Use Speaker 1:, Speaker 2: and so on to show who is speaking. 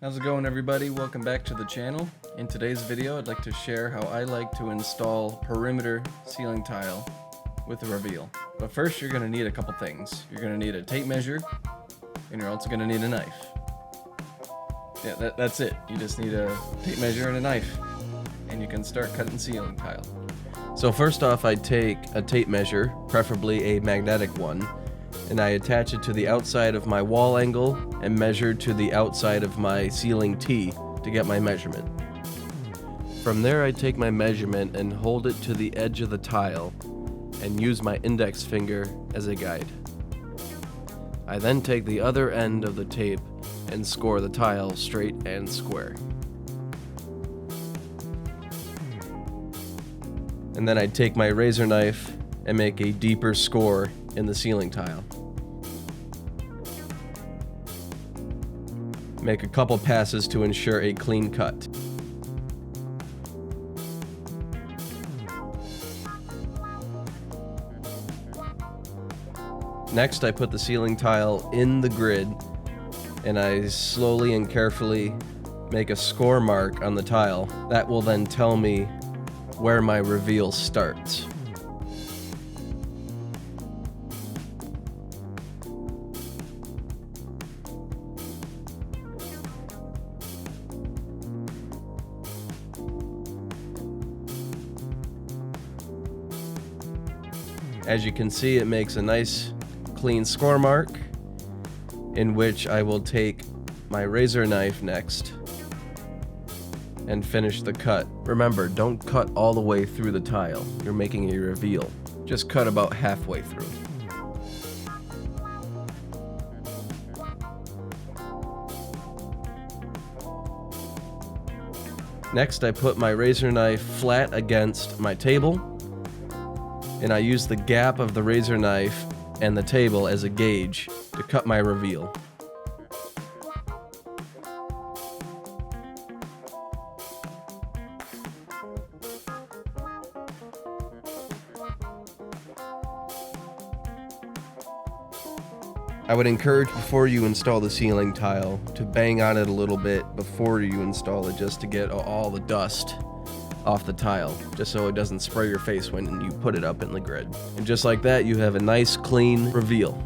Speaker 1: How's it going, everybody? Welcome back to the channel. In today's video, I'd like to share how I like to install perimeter ceiling tile with a reveal. But first, you're going to need a couple things. You're going to need a tape measure, and you're also going to need a knife. Yeah, that's it. You just need a tape measure and a knife, and you can start cutting ceiling tile. So first off, I take a tape measure, preferably a magnetic one, and I attach it to the outside of my wall angle and measure to the outside of my ceiling T to get my measurement. From there, I take my measurement and hold it to the edge of the tile and use my index finger as a guide. I then take the other end of the tape and score the tile straight and square. And then I take my razor knife and make a deeper score in the ceiling tile. Make a couple passes to ensure a clean cut. Next, I put the ceiling tile in the grid and I slowly and carefully make a score mark on the tile. That will then tell me where my reveal starts. As you can see, it makes a nice clean score mark, in which I will take my razor knife next and finish the cut. Remember, don't cut all the way through the tile. You're making a reveal. Just cut about halfway through. Next, I put my razor knife flat against my table, and I use the gap of the razor knife and the table as a gauge to cut my reveal. I would encourage, before you install the ceiling tile, to bang on it a little bit before you install it, just to get all the dust off the tile, just so it doesn't spray your face when you put it up in the grid. And just like that, you have a nice clean reveal.